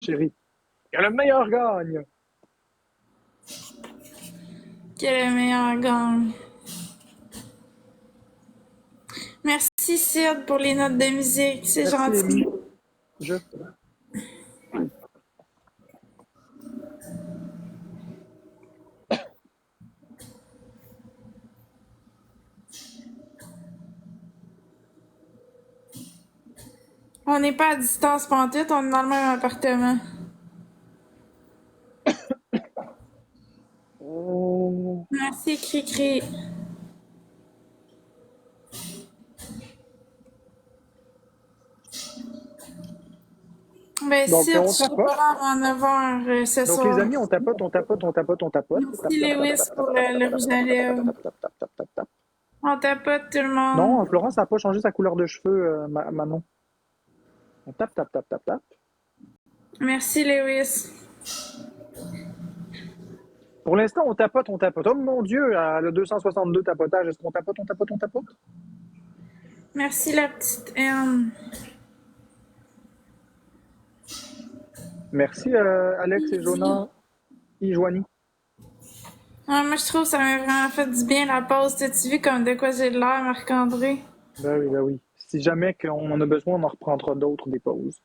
chérie. Que le meilleur gagne. Quel est le meilleur gang? Merci Sid pour les notes de musique, c'est Merci, gentil. Amy. Je. On n'est pas à distance pantoute, on est dans le même appartement. Oh. Merci Cri-Cri. Ben Donc, Sid, je on serai pas tapote. là avant 9h ce Donc, les soir. amis, on tapote, on tapote, on tapote, on tapote. Tap, Merci tap, tap, Lewis tap, tap, pour tap, le tap, rouge tap, à tap, tap, tap, lèvres. tap, tap, tap, tap, tap. On tapote tout le monde. Non, Florence n'a pas changé sa couleur de cheveux, Manon. On tape, tap, tap, tap, tap. Merci Lewis. Pour l'instant, on tapote, on tapote. Oh mon Dieu, le 262 tapotage, est-ce qu'on tapote, on tapote, on tapote? Merci la petite Anne. Merci, Alex et Jonah, Ijoani. Ouais, moi je trouve que ça m'a vraiment fait du bien la pause. T'as-tu vu comme de quoi j'ai de l'air, Marc-André? Ben oui, ben oui. Si jamais qu'on en a besoin, on en reprendra d'autres, des pauses.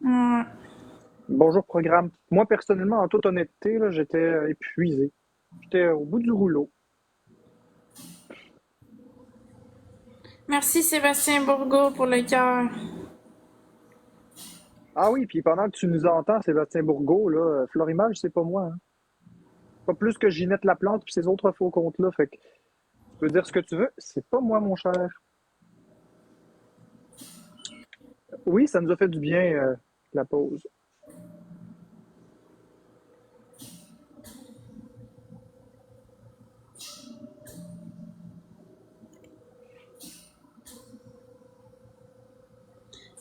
Ouais. Bonjour, programme. Moi, personnellement, en toute honnêteté, là, j'étais épuisé. J'étais au bout du rouleau. Merci Sébastien Bourgault pour le cœur. Ah oui, puis pendant que tu nous entends, Sébastien Bourgault, là, Florimage, c'est pas moi, hein. Pas plus que Ginette Laplante puis ces autres faux comptes-là. Fait que tu peux dire ce que tu veux, c'est pas moi, mon cher. Oui, ça nous a fait du bien, la pause.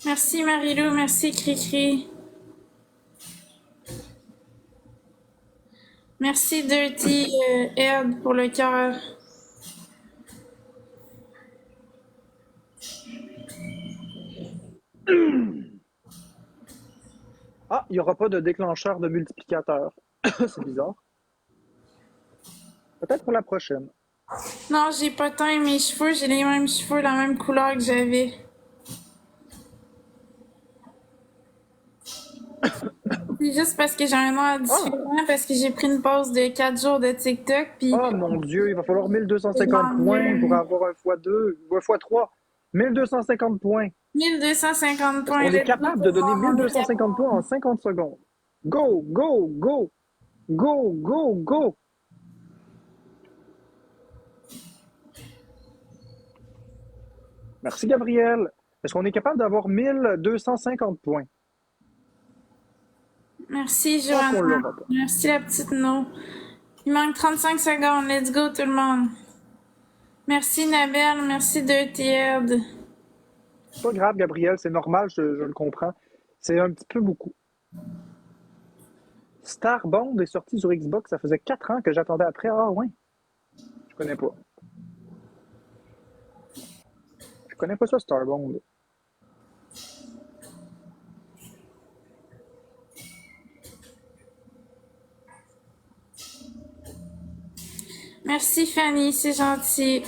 Merci Marilou, merci Cricri. Merci Dirty Ed pour le cœur. Ah, il n'y aura pas de déclencheur de multiplicateur. C'est bizarre. Peut-être pour la prochaine. Non, j'ai pas teint mes cheveux, j'ai les mêmes cheveux, la même couleur que j'avais. C'est juste parce que j'ai un air Ah! différent, parce que j'ai pris une pause de 4 jours de TikTok, puis Oh mon Dieu, il va falloir je 1250 points pour m'ennuie. avoir un x2 ou un x3. 1250 points. 1250 Est-ce points, qu'on est let's go capable tout de le donner monde, on est 1250 points en capable. 50 secondes? Go, go, go, go, go, go. Merci, Gabriel. Est-ce qu'on est capable d'avoir 1250 points? Merci Je pense qu'on Johanna, l'aura pas. merci la petite No. Il manque 35 secondes, let's go tout le monde. Merci Nabel, merci Dirty Ed. C'est pas grave, Gabriel, c'est normal, je le comprends. C'est un petit peu beaucoup. Starbond est sorti sur Xbox, ça faisait 4 ans que j'attendais après. Ah ouais, je connais pas. Je connais pas ça, Starbond. Merci Fanny, c'est gentil.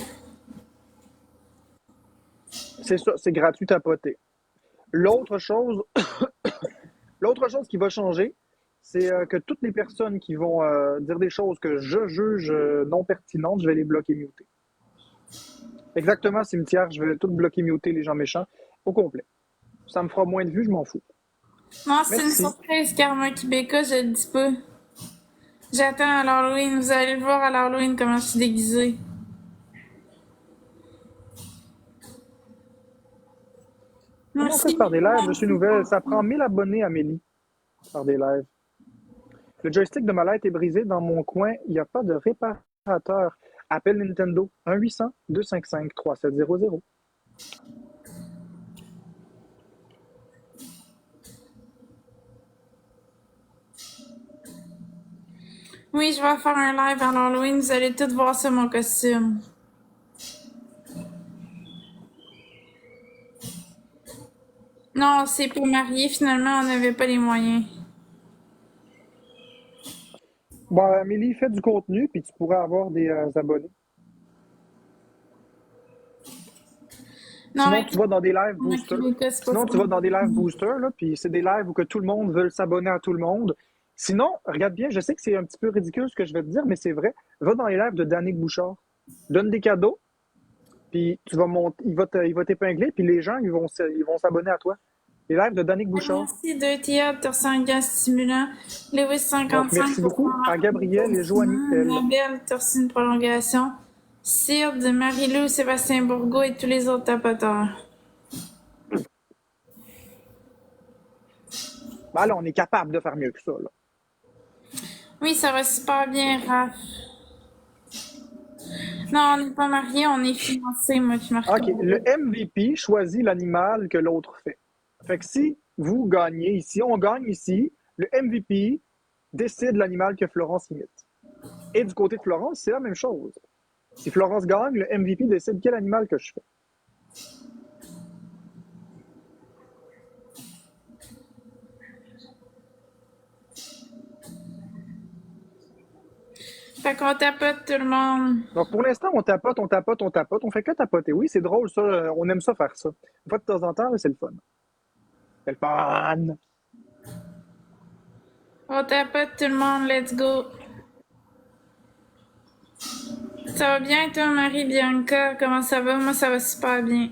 C'est ça, c'est gratuit à poter. L'autre chose, l'autre chose qui va changer, c'est que toutes les personnes qui vont dire des choses que je juge non pertinentes, je vais les bloquer muter. Exactement, cimetière, je vais tout bloquer muter les gens méchants au complet. Ça me fera moins de vues, je m'en fous. Non, c'est une Merci. surprise, Karma Québécois, je le dis pas. J'attends à l'Halloween, vous allez le voir à l'Halloween comment je suis déguisée. Comment on Merci, fait faire des lives? Je suis nouvelle. Ça merci. prend 1000 abonnés, Amélie, faire des lives. Le joystick de ma light est brisé. Dans mon coin, il n'y a pas de réparateur. Appelle Nintendo 1-800-255-3700. Oui, je vais faire un live à l'Halloween, vous allez tous voir ça, mon costume. Non, on s'est pas marié, finalement, on n'avait pas les moyens. Bon, Amélie, fais du contenu, puis tu pourras avoir des abonnés. Non, Sinon, mais tu vas dans des live on a boosters. Québécois, c'est pas Sinon, tu vas dans des live francophone. boosters, là, puis c'est des lives où que tout le monde veut s'abonner à tout le monde. Sinon, regarde bien, je sais que c'est un petit peu ridicule ce que je vais te dire, mais c'est vrai. Va dans les lives de Danick Bouchard. Donne des cadeaux, puis tu vas monter, il va t'épingler, puis les gens, ils vont s'abonner à toi. Les lives de Danick Bouchard. Merci de théâtre, torse un gaz stimulant. Lewis Donc, 55 merci pour beaucoup à Gabriel et Joanie, elle. Nabel, torse une prolongation. Cyrde, Marie-Lou, Sébastien Bourgault et tous les autres tapoteurs. Ben là, on est capable de faire mieux que ça, là. Oui, ça va super bien, Raph. Non, on n'est pas mariés, on est fiancés, moi, puis OK, le Marc-André. MVP choisit l'animal que l'autre fait. Fait que si vous gagnez ici, on gagne ici, le MVP décide l'animal que Florence imite. Et du côté de Florence, c'est la même chose. Si Florence gagne, le MVP décide quel animal que je fais. Fait qu'on tapote tout le monde. Donc pour l'instant, on tapote, on tapote, on tapote, on fait que tapoter. Oui, c'est drôle ça, on aime ça faire ça. Une fois de temps en temps, c'est le fun. C'est le fun. On tapote tout le monde, let's go. Ça va bien, toi, Marie-Bianca? Comment ça va? Moi, ça va super bien.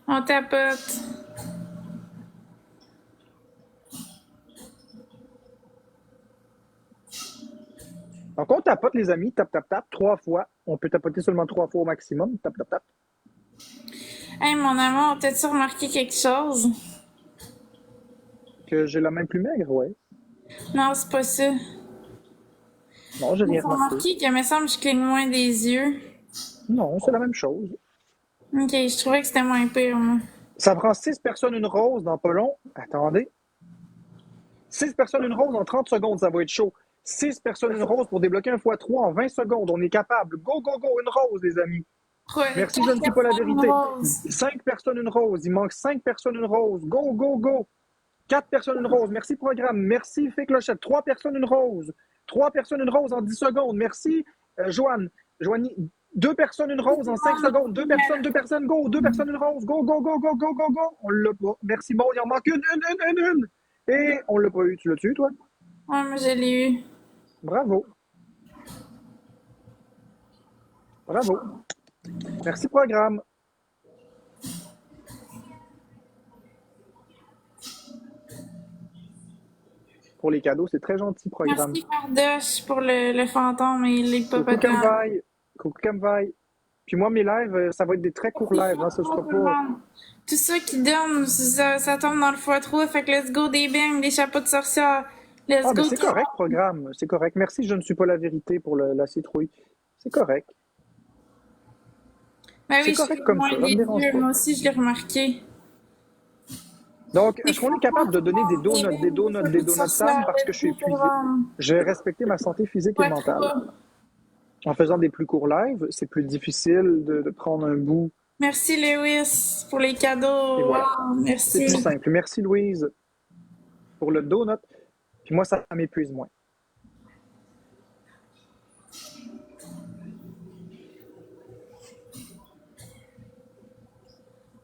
On tapote. Donc on tapote les amis, tap tap tap, 3 fois. On peut tapoter seulement 3 fois au maximum, tap tap tap. Hey, mon amour, t'as-tu remarqué quelque chose? Que j'ai la main plus maigre, ouais. Non, c'est pas ça. Non, j'ai rien T'as remarqué. remarqué que, me semble, je cligne moins des yeux. Non, c'est la même chose. Ok, je trouvais que c'était moins pire, moi. Ça prend 6 personnes une rose dans pas long. Attendez. 6 personnes une rose en 30 secondes, ça va être chaud. 6 personnes une rose pour débloquer un x3 en 20 secondes. On est capable. Go, go, go, une rose, les amis. Merci, je Quatre ne suis pas la personnes, une vérité. rose. 5 personnes une rose. Il manque 5 personnes une rose. Go, go, go. 4 personnes une rose. Merci, programme. Merci, fait clochette. 3 personnes une rose. 3 personnes une rose en 10 secondes. Merci, Joanne. Joanie. 2 personnes une rose en 5 secondes. 2 personnes, go. 2 personnes une rose. Go, go, go, go, go, go, go. On l'a pas. Merci, bon, il en manque une. Et on l'a pas eu. Tu l'as-tu, toi? Ouais, moi, je l'ai eu. Bravo. Bravo. Merci, programme. Pour les cadeaux, c'est très gentil, programme. Merci, Fardoche, pour le fantôme et Coucou l'hippopotame. Camvaille. Coucou Camvaille. Puis moi, mes lives, ça va être des très courts Merci, lives. Hein, ce X3, sera tout le pas. monde. Tout ça qui donne, ça tombe dans le x3. Fait que let's go des bangs, des chapeaux de sorcière. Let's Ah, ben go c'est tout le correct, monde. programme. C'est correct. Merci, je ne suis pas la vérité pour la citrouille. C'est correct. Ben C'est oui, je correct cligne comme ça. moins Ça me des dérange yeux. pas. Moi aussi, je l'ai remarqué. Donc, Des est-ce qu'on est chapeaux capable tout de le donner des monde, des donuts, des bangs, des donuts, des chapeaux de donuts, Sam, sorcière. parce que Let's je suis go tout le épuisé? monde. Je vais respecter ma santé physique et mentale. X3. En faisant des plus courts lives, c'est plus difficile de prendre un bout. Merci, Lewis, pour les Et cadeaux. voilà. Wow, C'est plus merci. simple. Merci, Louise, pour le donut. Puis moi, ça m'épuise moins.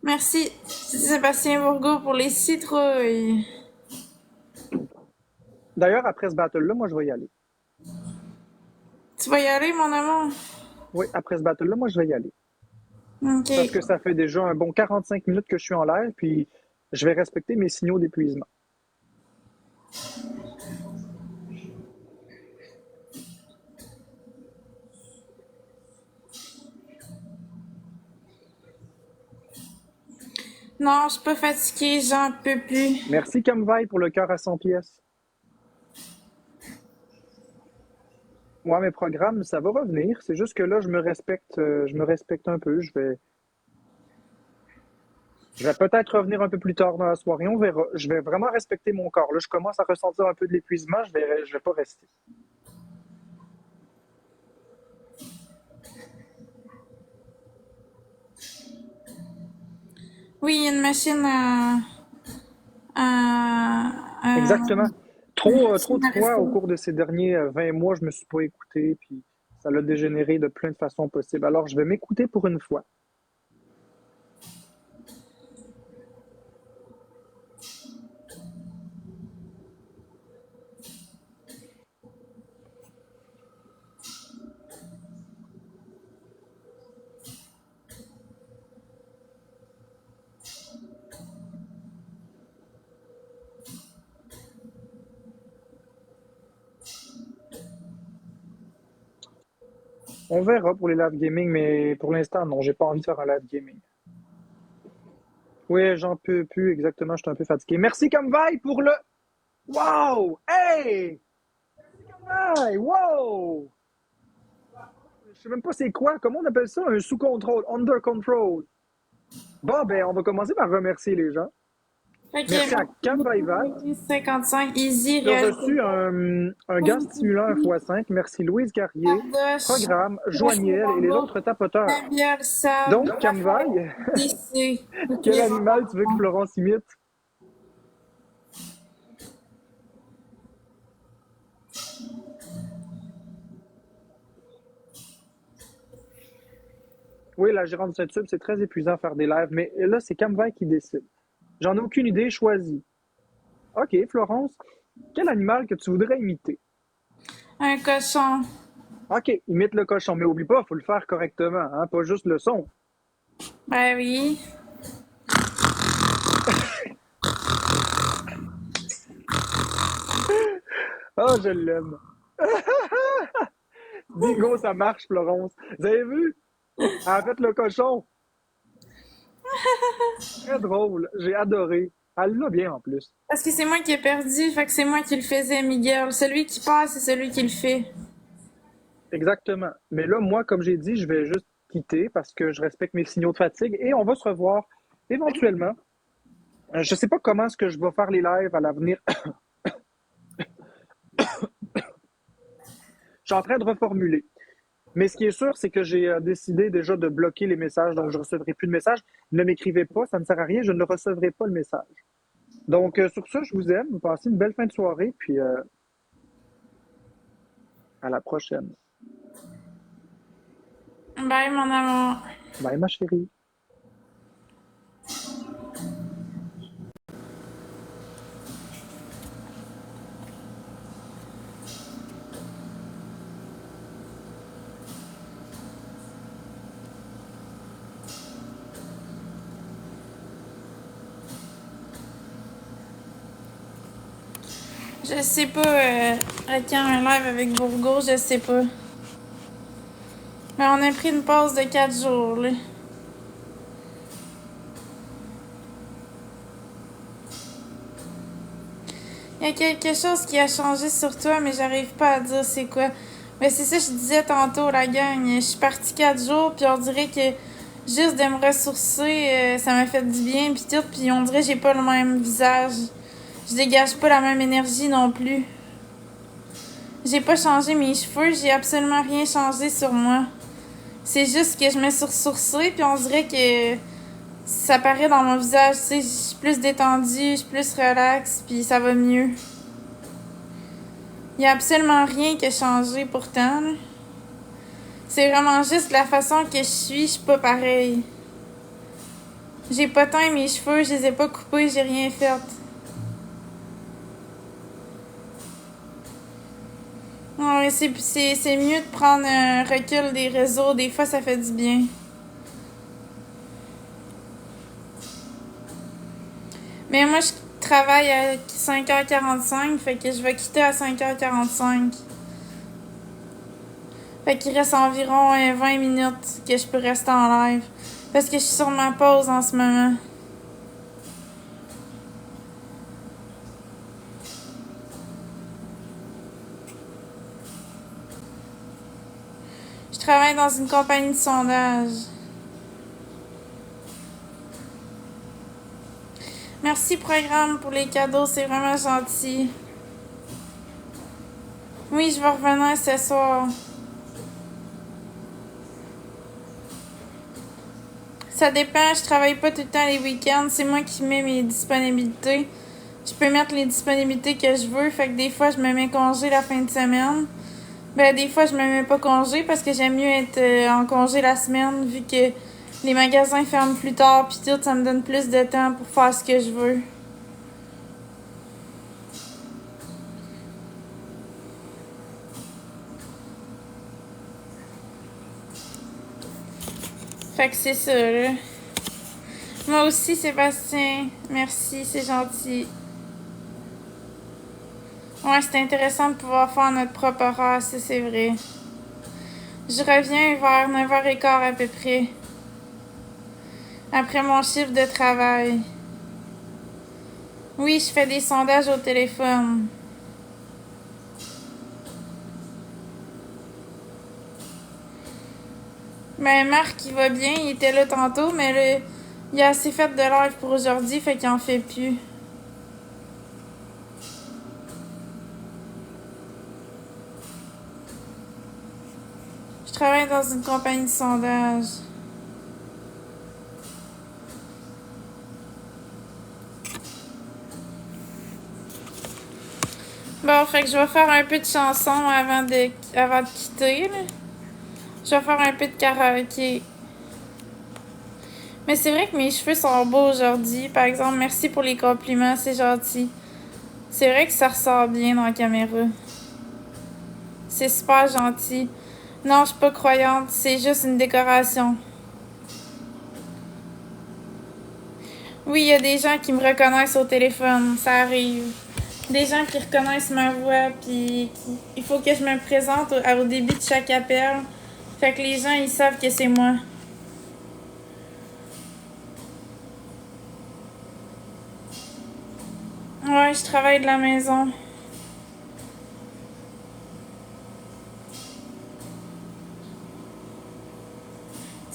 Merci, Sébastien Bourgault, pour les citrouilles. D'ailleurs, après ce battle-là, moi, je vais y aller. Tu vas y aller, mon amour? Oui, après ce battle-là, moi, je vais y aller. Ok. Parce que ça fait déjà un bon 45 minutes que je suis en live, puis je vais respecter mes signaux d'épuisement. Non, je suis pas fatiguée, j'en peux plus. Merci, Camvaille, pour le cœur à 100 pièces. Moi, mes programmes, ça va revenir. C'est juste que là, je me respecte un peu. Je vais peut-être revenir un peu plus tard dans la soirée. On verra. Je vais vraiment respecter mon corps. Là, je commence à ressentir un peu de l'épuisement. Je vais pas rester. Oui, il y a une machine à Exactement. Trop de fois au cours de ces derniers 20 mois, je me suis pas écouté, puis ça l'a dégénéré de plein de façons possibles. Alors, je vais m'écouter pour une fois. On verra pour les live gaming, mais pour l'instant, non, j'ai pas envie de faire un live gaming. Oui, j'en peux plus, exactement, je suis un peu fatigué. Merci Kamvai pour le... Wow! Hey! Hey! Wow! Je sais même pas c'est quoi, comment on appelle ça? Un sous-contrôle, under control. Bon, ben, on va commencer par remercier les gens. Ok, Merci à Kamvai Val 55, easy, qui a réel. reçu un gaz stimulant 1x5. Merci Louise Carrier, Kadosh, Programme, Joignel et les autres tapoteurs. Nabiel, Sab, Donc, Kamvai, DC. quel animal tu veux que Florence imite? Oui, la gérante de YouTube, c'est très épuisant faire des lives, mais là, c'est Kamvai qui décide. J'en ai aucune idée, choisis. OK, Florence, quel animal que tu voudrais imiter? Un cochon. OK, imite le cochon, mais oublie pas, il faut le faire correctement, hein, pas juste le son. Ben oui. Ah, je l'aime. Bingo, ça marche, Florence. Vous avez vu? Elle a fait le cochon. Très drôle, j'ai adoré. Elle l'a bien en plus. Parce que c'est moi qui ai perdu, fait que c'est moi qui le faisais, Miguel. Celui qui passe, c'est celui qui le fait. Exactement. Mais là, moi, comme j'ai dit, je vais juste quitter parce que je respecte mes signaux de fatigue et on va se revoir éventuellement. Je sais pas comment est-ce que je vais faire les lives à l'avenir. Je suis en train de reformuler. Mais ce qui est sûr, c'est que j'ai décidé déjà de bloquer les messages, donc je ne recevrai plus de messages. Ne m'écrivez pas, ça ne sert à rien, je ne recevrai pas le message. Donc, sur ça, je vous aime. Passez une belle fin de soirée, puis à la prochaine. Bye, mon amour. Bye, ma chérie. Je sais pas, à quand un live avec Bourgo, je sais pas. Mais on a pris une pause de 4 jours, là. Il y a quelque chose qui a changé sur toi, mais j'arrive pas à dire c'est quoi. Mais c'est ça que je disais tantôt, la gang. Je suis partie 4 jours, puis on dirait que juste de me ressourcer, ça m'a fait du bien, puis tout. Puis on dirait que j'ai pas le même visage. Je dégage pas la même énergie non plus. J'ai pas changé mes cheveux, j'ai absolument rien changé sur moi. C'est juste que je me suis ressourcée, puis on dirait que ça paraît dans mon visage, tu sais, je suis plus détendue, je suis plus relax, puis ça va mieux. Il y a absolument rien qui a changé pourtant, là. C'est vraiment juste la façon que je suis pas pareil. J'ai pas teint mes cheveux, je les ai pas coupés, j'ai rien fait. Ouais, c'est mieux de prendre un recul des réseaux, des fois ça fait du bien. Mais moi, je travaille à 5h45, fait que je vais quitter à 5h45. Fait qu'il reste environ 20 minutes que je peux rester en live. Parce que je suis sur ma pause en ce moment. Je travaille dans une compagnie de sondage. Merci, programme, pour les cadeaux, c'est vraiment gentil. Oui, je vais revenir ce soir. Ça dépend, je travaille pas tout le temps les week-ends, c'est moi qui mets mes disponibilités. Je peux mettre les disponibilités que je veux. Fait que des fois, je me mets congé la fin de semaine. Ben, des fois, je me mets pas congé parce que j'aime mieux être en congé la semaine vu que les magasins ferment plus tard pis tout, ça me donne plus de temps pour faire ce que je veux. Fait que c'est ça, là. Moi aussi, Sébastien. Merci, c'est gentil. Ouais, c'est intéressant de pouvoir faire notre propre horaire, ça c'est vrai. Je reviens vers 9h15 à peu près. Après mon chiffre de travail. Oui, je fais des sondages au téléphone. Ben, Marc, il va bien, il était là tantôt, mais là, il a assez fait de live pour aujourd'hui, fait qu'il en fait plus. Je travaille dans une compagnie de sondage. Bon, fait que je vais faire un peu de chansons avant de quitter, là. Je vais faire un peu de karaoké. Mais c'est vrai que mes cheveux sont beaux aujourd'hui. Par exemple, merci pour les compliments, c'est gentil. C'est vrai que ça ressort bien dans la caméra. C'est super gentil. Non, je suis pas croyante, c'est juste une décoration. Oui, il y a des gens qui me reconnaissent au téléphone, ça arrive. Des gens qui reconnaissent ma voix, puis il faut que je me présente au début de chaque appel. Fait que les gens, ils savent que c'est moi. Ouais, je travaille de la maison.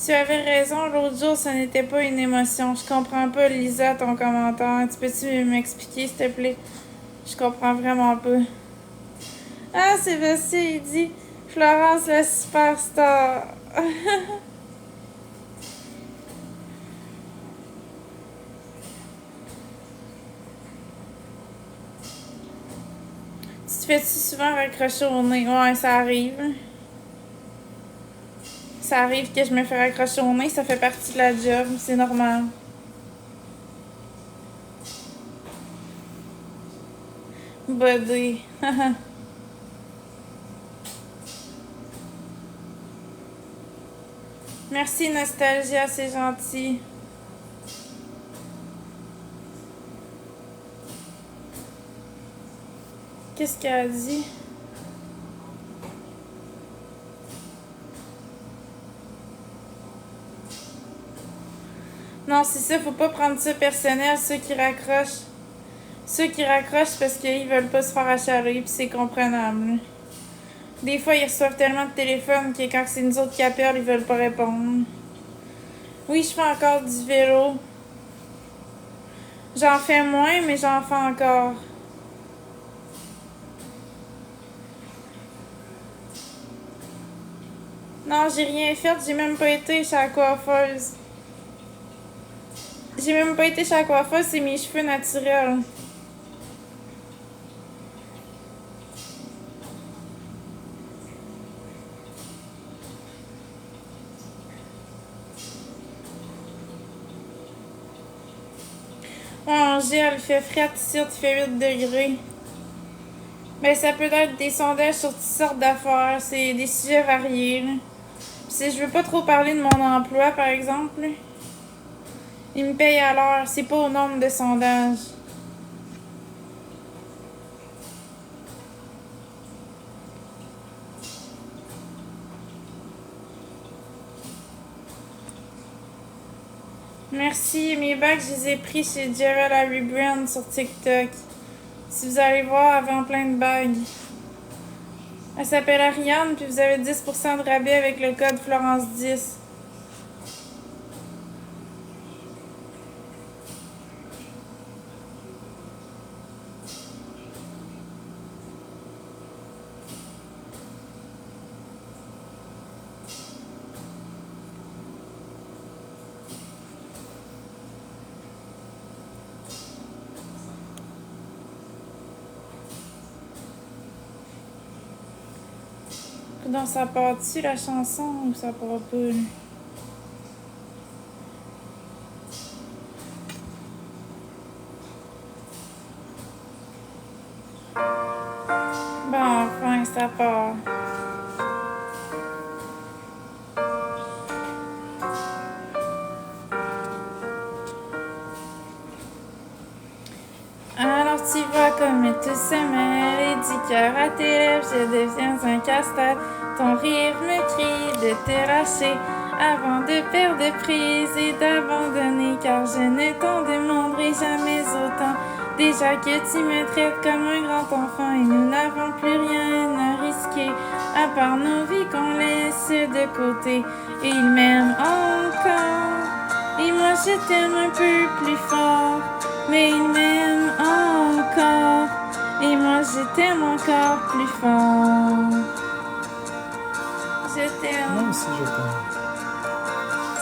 Tu avais raison, l'autre jour, ce n'était pas une émotion. Je comprends pas, Lisa, ton commentaire. Tu peux-tu m'expliquer, s'il te plaît? Je comprends vraiment pas. Ah, Sébastien, il dit Florence la superstar. Tu te fais-tu souvent raccrocher au nez? Ouais, ça arrive. Ça arrive que je me fais raccrocher au nez, ça fait partie de la job, c'est normal. Buddy. Merci Nostalgia, c'est gentil. Qu'est-ce qu'elle a dit? Non, c'est ça, faut pas prendre ça personnel, ceux qui raccrochent. Ceux qui raccrochent parce qu'ils veulent pas se faire achaler, pis c'est comprenable. Des fois, ils reçoivent tellement de téléphones que quand c'est nous autres qui appellent, ils veulent pas répondre. Oui, je fais encore du vélo. J'en fais moins, mais j'en fais encore. Non, j'ai rien fait, j'ai même pas été chez la coiffeuse. J'ai même pas été chez la coiffeuse, c'est mes cheveux naturels. Ouais, en gel, il fait frais ici, il fait 8 degrés. Ben, ça peut être des sondages sur toutes sortes d'affaires, c'est des sujets variés. Là. Si je veux pas trop parler de mon emploi, par exemple, là, ils me payent à l'heure, c'est pas au nombre de sondages. Merci, mes bacs, je les ai pris chez Gerald Harry Brand sur TikTok. Si vous allez voir, elle vend plein de bagues. Elle s'appelle Ariane, puis vous avez 10% de rabais avec le code Florence10. Donc, ça part-tu la chanson ou ça part pas? Là? Bon, enfin, ça part. Alors tu vois comme tout se mêle et du cœur à tes lèvres, je deviens un casse-tête. Ton rire me crie de te lâcher avant de perdre prise et d'abandonner, car je ne t'en demanderai jamais autant. Déjà que tu me traites comme un grand enfant et nous n'avons plus rien à risquer, à part nos vies qu'on laisse de côté. Et il m'aime encore, et moi je t'aime un peu plus fort. Mais il m'aime encore, et moi je t'aime encore plus fort. Je Moi t'aime. aussi, je t'aime.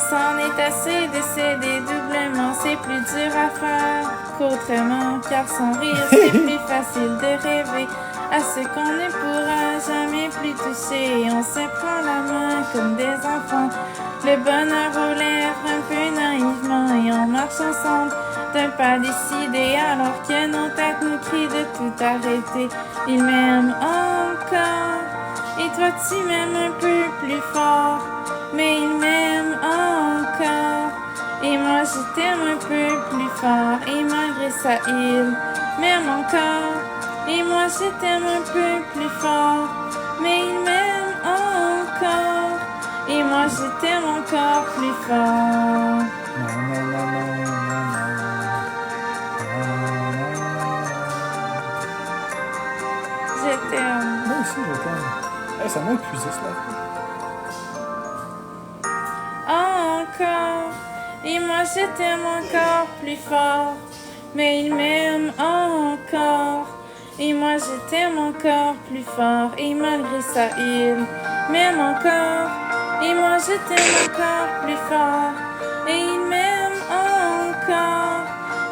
C'en est assez de s'aider doublement, c'est plus dur à faire qu'autrement, car sans rire c'est plus facile de rêver à ce qu'on ne pourra jamais plus toucher. Et on se prend la main comme des enfants, le bonheur aux lèvres un peu naïvement, et on marche ensemble d'un pas décidé alors que nos têtes nous crient de tout arrêter. Il m'aime encore, et toi tu m'aimes un peu plus fort. Mais il m'aime encore, et moi je t'aime un peu plus fort. Et malgré ça il m'aime encore, et moi je t'aime un peu plus fort. Mais il m'aime encore, et moi je t'aime encore plus fort. Je t'aime. Moi aussi, je t'aime. Hey, ça m'a épuisé, cela. Encore, et moi je t'aime encore plus fort. Mais il m'aime encore, et moi je t'aime encore plus fort. Et malgré ça il m'aime encore, et moi je t'aime encore plus fort. Et il m'aime encore,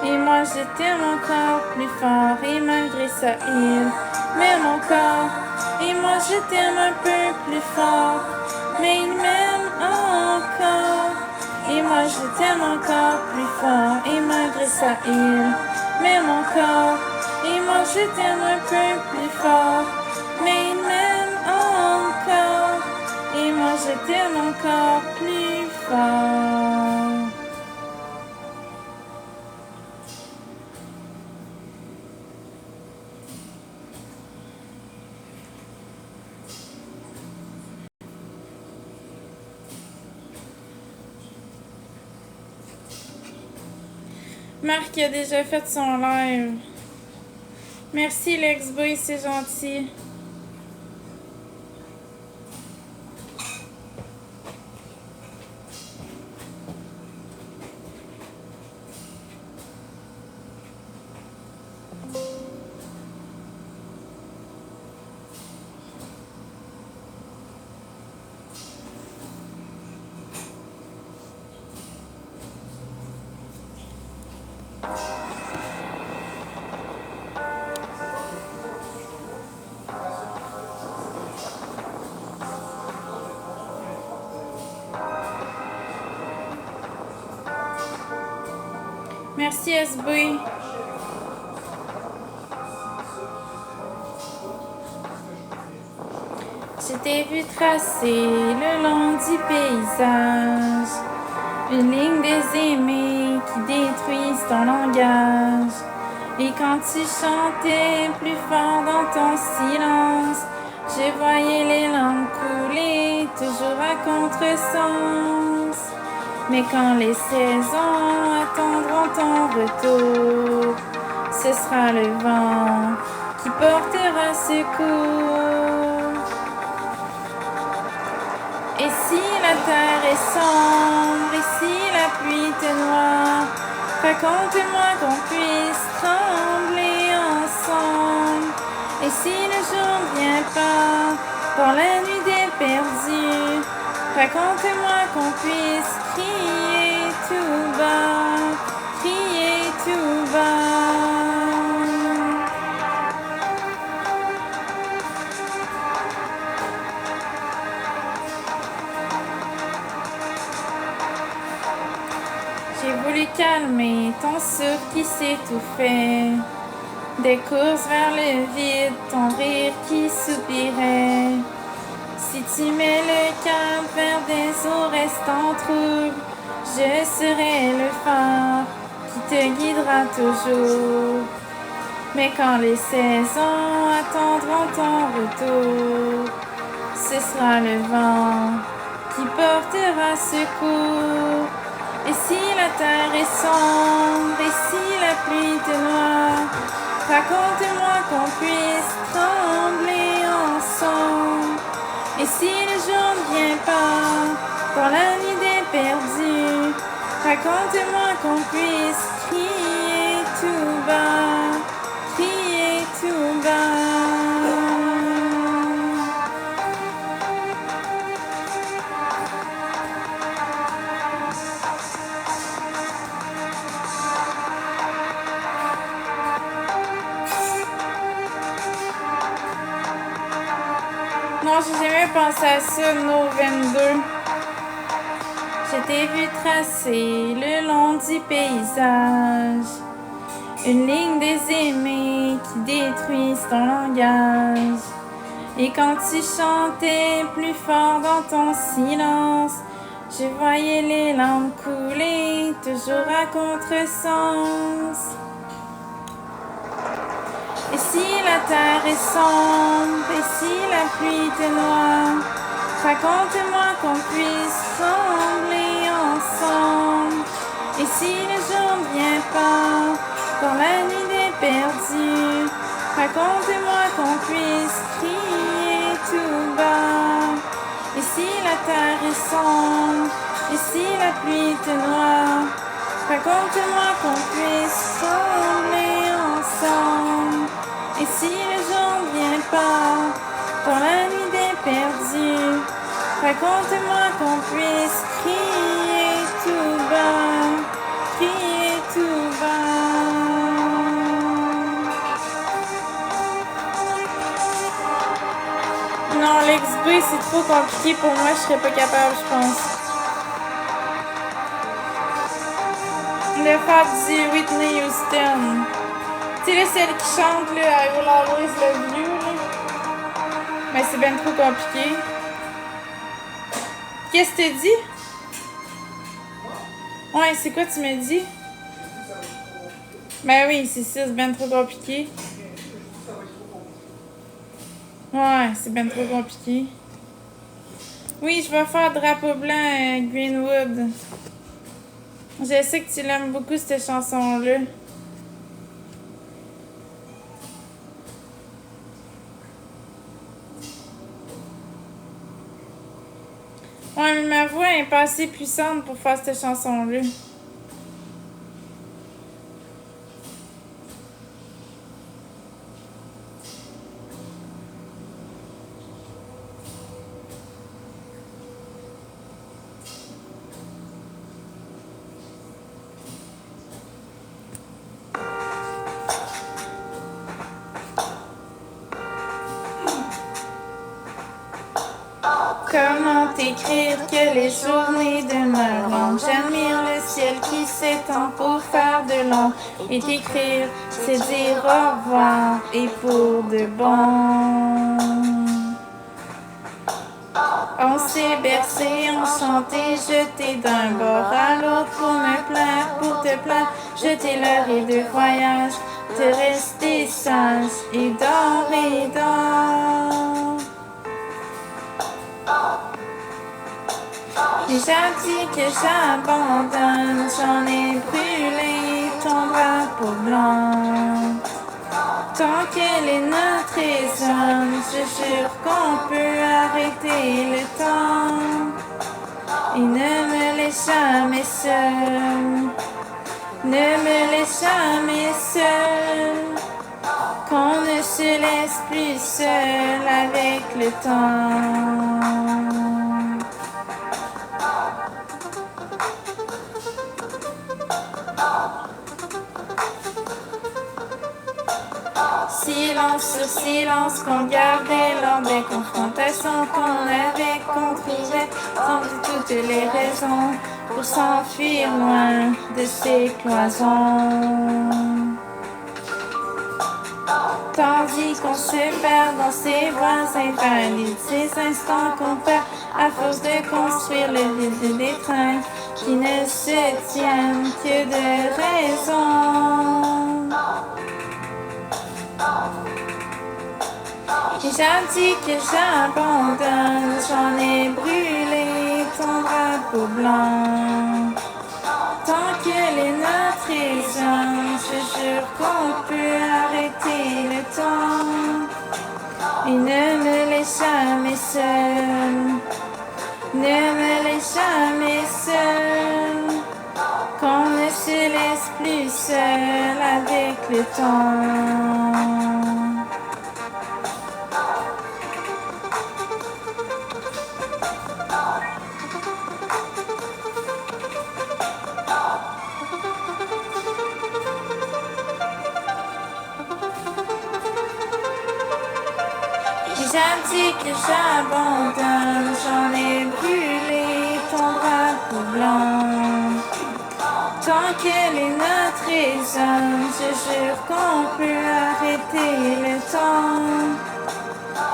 et moi je t'aime encore plus fort. Et malgré ça il m'aime encore, et moi je t'aime un peu plus fort. Mais il m'aime encore, et moi je t'aime encore plus fort. Et malgré ça il m'aime encore, et moi je t'aime un peu plus fort. Mais il m'aime encore, et moi je t'aime encore plus fort. Marc a déjà fait son live. Merci Lex Boy, c'est gentil. Merci SB. Je t'ai vu tracer le long du paysage une ligne des aimés qui détruisent ton langage. Et quand tu chantais plus fort dans ton silence, je voyais les langues couler, toujours à contresens. Mais quand les saisons attendront ton retour, ce sera le vent qui portera secours. Et si la terre est sombre, et si la pluie te noie, raconte-moi qu'on puisse trembler ensemble. Et si le jour ne vient pas, dans la nuit des perdus, raconte-moi qu'on puisse crier tout bas, crier tout bas. calmer ton souffle qui s'étouffait. Des courses vers le vide, ton rire qui soupirait. Si tu mets le cap vers des eaux restant troubles, je serai le phare qui te guidera toujours. Mais quand les saisons attendront ton retour, ce sera le vent qui portera secours. Et si la terre est sombre, et si la pluie te noie, raconte-moi qu'on puisse trembler ensemble. Et si le jour ne vient pas, dans la nuit des perdus, raconte-moi qu'on puisse crier tout bas, crier tout bas. Non, j'ai jamais pensé à ça, No 22. Je t'ai vu tracer le long du paysage une ligne des aimés qui détruisent ton langage. Et quand tu chantais plus fort dans ton silence, je voyais les larmes couler, toujours à contresens. Et si la terre est sombre, et si la pluie te noie, raconte-moi qu'on puisse trembler ensemble. Et si le jour ne vient pas, dans la nuit des perdus, raconte-moi qu'on puisse crier tout bas. Et si la terre est sombre, et si la pluie te noie, raconte-moi qu'on puisse trembler ensemble. Et si le jour ne vient pas, dans la nuit des perdus, raconte-moi qu'on puisse crier tout bas, crier tout bas. Non, l'XB, c'est trop compliqué pour moi, je serais pas capable, je pense. Le faire du Whitney Houston. Tu sais, là, celle qui chante, là, I Will Always Love You, là. Mais c'est bien trop compliqué. Qu'est-ce que tu dis? Ouais, c'est quoi tu me dis? Ben oui, c'est ça, c'est bien trop compliqué. Ouais, c'est bien trop compliqué. Oui, je vais faire Drapeau blanc, Greenwood. Je sais que tu l'aimes beaucoup, cette chanson-là. Ouais, mais ma voix est pas assez puissante pour faire cette chanson-là. Comment t'écrire que les journées demeurent longues? J'admire le ciel qui s'étend pour faire de l'ombre. Et t'écrire, c'est dire au revoir et pour de bon. On s'est bercé, on chantait, jeté d'un bord à l'autre pour me plaire, pour te plaire. Jeter l'heure et de voyage, te rester sage et dors et dors. Déjà dit que j'abandonne, j'en ai brûlé ton drapeau blanc. Tant que les notes résonnent, je jure qu'on peut arrêter le temps. Et ne me laisse jamais seul, ne me laisse jamais seul. Qu'on ne se laisse plus seul avec le temps. Silence sur silence qu'on gardait lors des confrontations qu'on avait, qu'on trouvait, sans toutes les raisons. pour s'enfuir loin de ces cloisons. Tandis qu'on se perd dans ces voies invalides, ces instants qu'on perd à force de construire le vide des trains qui ne se tiennent que de raison. Et j'ai dit que j'abandonne, j'en ai brûlé ton drapeau blanc. Tant que les nôtres résonnent, je jure qu'on peut arrêter le temps. Et ne me laisse jamais seule, ne me laisse jamais seule, qu'on ne se laisse plus seul avec le temps. J'ai dit que j'abandonne, j'en ai brûlé ton drapeau blanc. Tant que les notes résonnent, je jure qu'on peut arrêter le temps.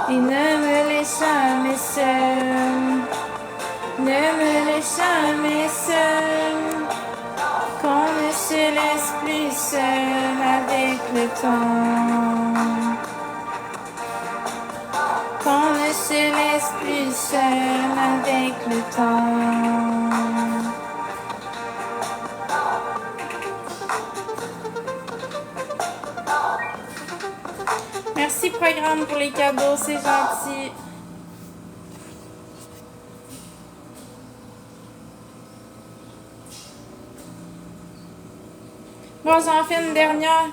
Et ne me laisse jamais seule, ne me laisse jamais seule, qu'on ne se laisse plus seul avec le temps. Qu'on ne se laisse plus seul avec le temps. Merci programme pour les cadeaux, c'est gentil. Bon, j'en fais une dernière.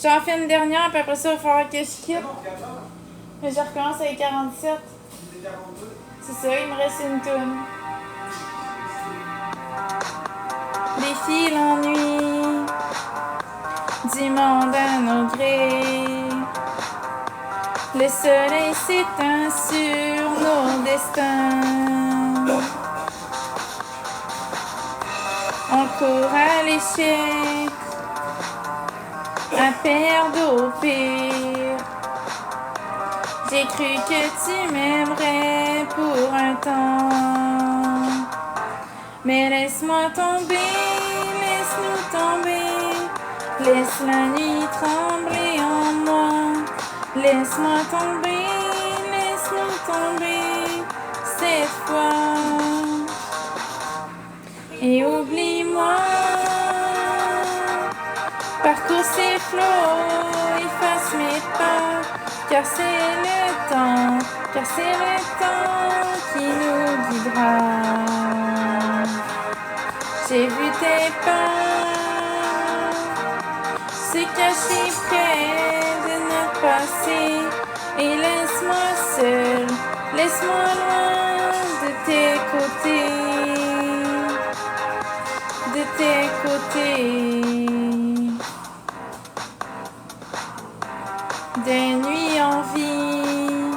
J'en fais une dernière, puis après ça, il va falloir que je quitte. Mais je recommence avec 47. C'est ça, il me reste une toune. Défie l'ennui du monde à nos grés. Le soleil s'éteint sur nos destins. On court à l'échec, à perdre au pire. J'ai cru que tu m'aimerais pour un temps. Mais laisse-moi tomber, laisse-nous tomber. Laisse la nuit trembler en moi. Laisse-moi tomber, laisse-nous tomber cette fois. Et oublie-moi. Parcours ces flots, efface mes pas. Car c'est le temps qui nous guidera. J'ai vu tes pas se cacher près de notre passé. Et laisse-moi seul, laisse-moi loin de tes côtés. De tes côtés. Des nuits en vie,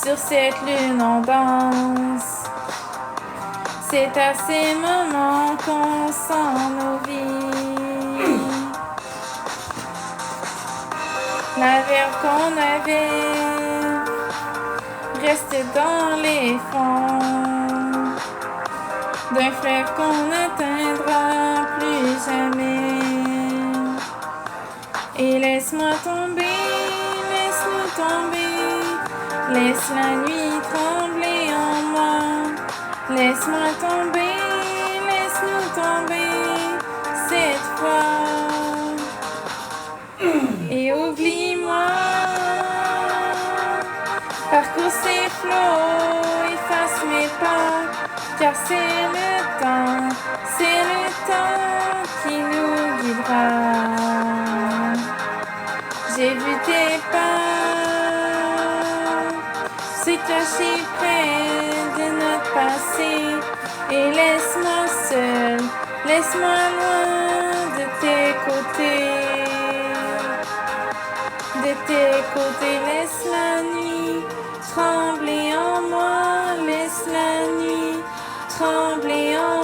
sur cette lune en danse. C'est à ces moments qu'on sent nos vies. La verve qu'on avait reste dans les fonds d'un fleuve qu'on n'atteindra plus jamais. Et laisse-moi tomber, laisse-nous tomber. Laisse la nuit trembler en moi. Laisse-moi tomber, laisse-nous tomber cette fois. Et oublie-moi. Parcours ces flots, efface mes pas. Car c'est le temps qui nous guidera. J'ai vu tes pas se cacher près de notre passé. Et laisse-moi seul, laisse-moi loin de tes côtés. De tes côtés, laisse la nuit trembler en moi. Laisse la nuit trembler en moi.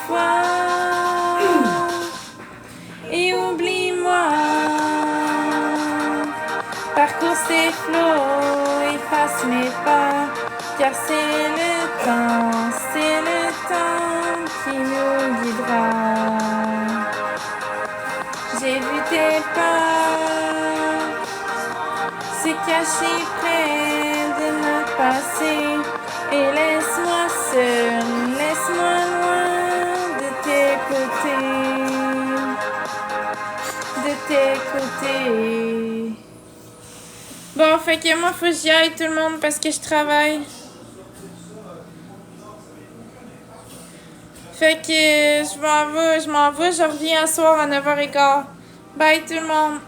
foi et oublie-moi. Parcours ces flots, efface mes pas, car c'est le temps qui nous guidera. J'ai vu tes pas se cacher près de notre passé, et laisse-moi seul, laisse-moi loin de tes côtés. Bon, fait que moi, faut que j'y aille tout le monde parce que je travaille. Fait que je m'en vais, je reviens à soir à 9h15. Bye tout le monde!